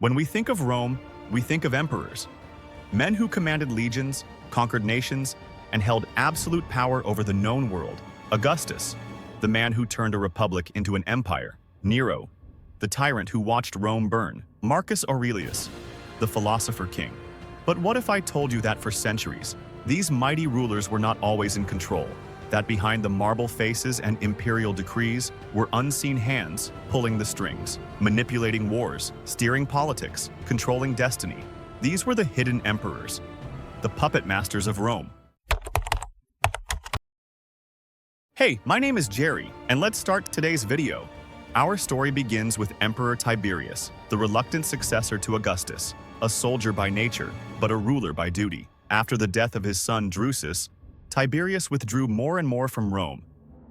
When we think of Rome, we think of emperors. Men who commanded legions, conquered nations, and held absolute power over the known world. Augustus, the man who turned a republic into an empire. Nero, the tyrant who watched Rome burn. Marcus Aurelius, the philosopher king. But what if I told you that for centuries, these mighty rulers were not always in control? That behind the marble faces and imperial decrees were unseen hands pulling the strings, manipulating wars, steering politics, controlling destiny. These were the hidden emperors, the puppet masters of Rome. Hey, my name is Jerry, and let's start today's video. Our story begins with Emperor Tiberius, the reluctant successor to Augustus, a soldier by nature, but a ruler by duty. After the death of his son Drusus, Tiberius withdrew more and more from Rome,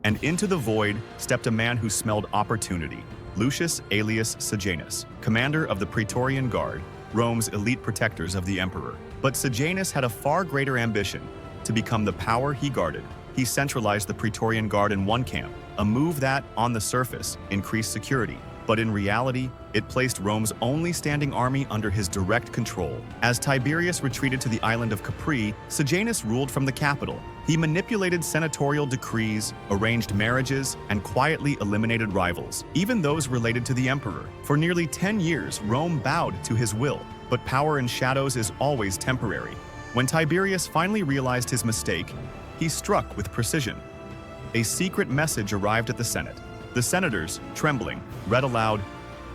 and into the void stepped a man who smelled opportunity, Lucius Aelius Sejanus, commander of the Praetorian Guard, Rome's elite protectors of the emperor. But Sejanus had a far greater ambition, to become the power he guarded. He centralized the Praetorian Guard in one camp, a move that, on the surface, increased security. But in reality, it placed Rome's only standing army under his direct control. As Tiberius retreated to the island of Capri, Sejanus ruled from the capital. He manipulated senatorial decrees, arranged marriages, and quietly eliminated rivals, even those related to the emperor. For nearly 10 years, Rome bowed to his will. But power in shadows is always temporary. When Tiberius finally realized his mistake, he struck with precision. A secret message arrived at the Senate. The senators, trembling, read aloud,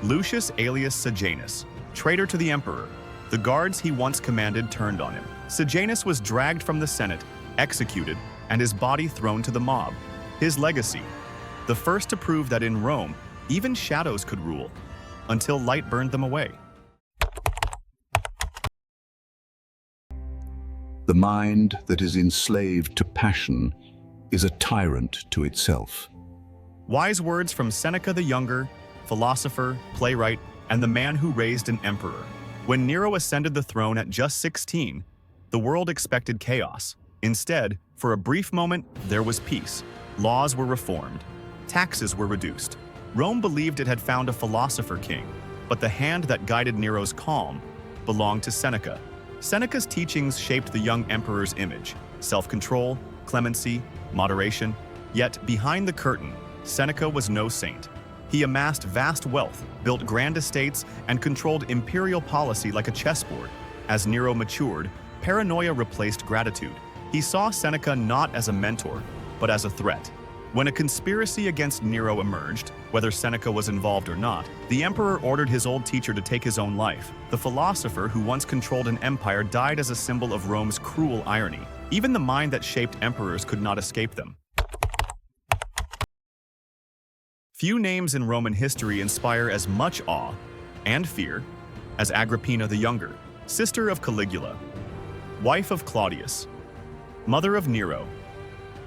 "Lucius Aelius Sejanus, traitor to the emperor." The guards he once commanded turned on him. Sejanus was dragged from the Senate, executed, and his body thrown to the mob. His legacy, the first to prove that in Rome, even shadows could rule, until light burned them away. The mind that is enslaved to passion is a tyrant to itself. Wise words from Seneca the Younger, philosopher, playwright, and the man who raised an emperor. When Nero ascended the throne at just 16, the world expected chaos. Instead, for a brief moment, there was peace. Laws were reformed. Taxes were reduced. Rome believed it had found a philosopher king, but the hand that guided Nero's calm belonged to Seneca. Seneca's teachings shaped the young emperor's image: self-control, clemency, moderation. Yet, behind the curtain, Seneca was no saint. He amassed vast wealth, built grand estates, and controlled imperial policy like a chessboard. As Nero matured, paranoia replaced gratitude. He saw Seneca not as a mentor, but as a threat. When a conspiracy against Nero emerged, whether Seneca was involved or not, the emperor ordered his old teacher to take his own life. The philosopher who once controlled an empire died as a symbol of Rome's cruel irony. Even the mind that shaped emperors could not escape them. Few names in Roman history inspire as much awe and fear as Agrippina the Younger, sister of Caligula, wife of Claudius, mother of Nero.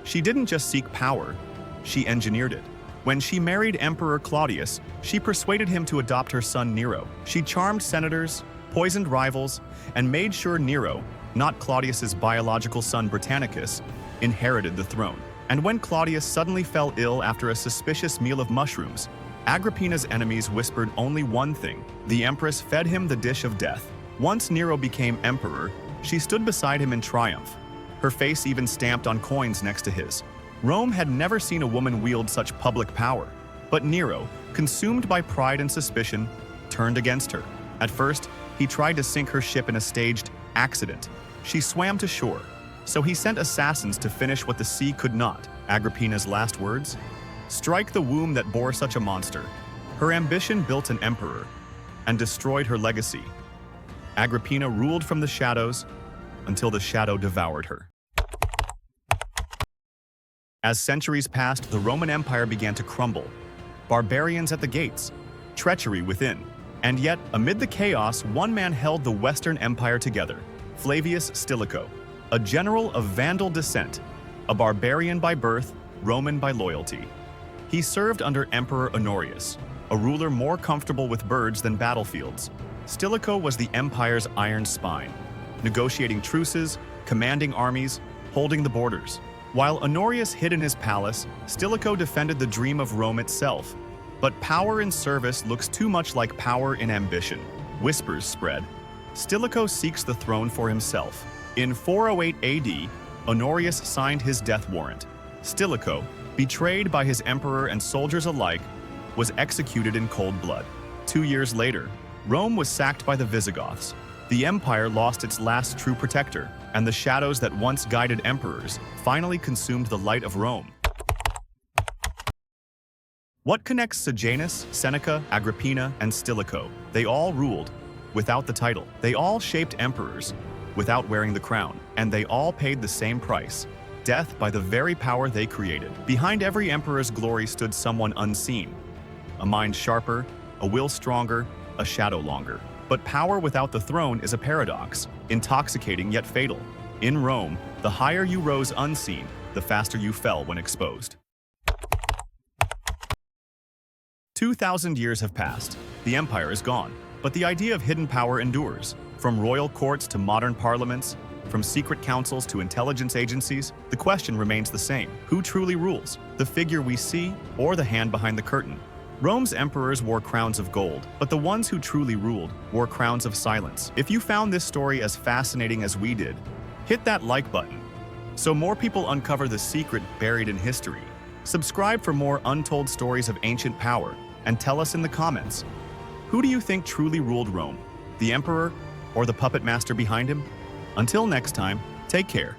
She didn't just seek power, she engineered it. When she married Emperor Claudius, she persuaded him to adopt her son Nero. She charmed senators, poisoned rivals, and made sure Nero, not Claudius's biological son Britannicus, inherited the throne. And when Claudius suddenly fell ill after a suspicious meal of mushrooms, Agrippina's enemies whispered only one thing: the empress fed him the dish of death. Once Nero became emperor, she stood beside him in triumph, her face even stamped on coins next to his. Rome had never seen a woman wield such public power, but Nero, consumed by pride and suspicion, turned against her. At first, he tried to sink her ship in a staged accident. She swam to shore, so he sent assassins to finish what the sea could not. Agrippina's last words? Strike the womb that bore such a monster. Her ambition built an emperor and destroyed her legacy. Agrippina ruled from the shadows until the shadow devoured her. As centuries passed, the Roman Empire began to crumble. Barbarians at the gates, treachery within. And yet, amid the chaos, one man held the Western Empire together: Flavius Stilicho, a general of Vandal descent, a barbarian by birth, Roman by loyalty. He served under Emperor Honorius, a ruler more comfortable with birds than battlefields. Stilicho was the empire's iron spine, negotiating truces, commanding armies, holding the borders. While Honorius hid in his palace, Stilicho defended the dream of Rome itself. But power in service looks too much like power in ambition. whispers spread. Stilicho seeks the throne for himself. In 408 AD, Honorius signed his death warrant. Stilicho, betrayed by his emperor and soldiers alike, was executed in cold blood. 2 years later, Rome was sacked by the Visigoths. The empire lost its last true protector, and the shadows that once guided emperors finally consumed the light of Rome. What connects Sejanus, Seneca, Agrippina, and Stilicho? They all ruled without the title. They all shaped emperors without wearing the crown, and they all paid the same price: death by the very power they created. Behind every emperor's glory stood someone unseen, a mind sharper, a will stronger, a shadow longer. But power without the throne is a paradox, intoxicating yet fatal. In Rome, the higher you rose unseen, the faster you fell when exposed. 2,000 years have passed. The empire is gone, but the idea of hidden power endures. From royal courts to modern parliaments, from secret councils to intelligence agencies, the question remains the same: who truly rules? The figure we see, or the hand behind the curtain? Rome's emperors wore crowns of gold, but the ones who truly ruled wore crowns of silence. If you found this story as fascinating as we did, hit that like button so more people uncover the secret buried in history. Subscribe for more untold stories of ancient power, and tell us in the comments, who do you think truly ruled Rome? The emperor or the puppet master behind him? Until next time, take care.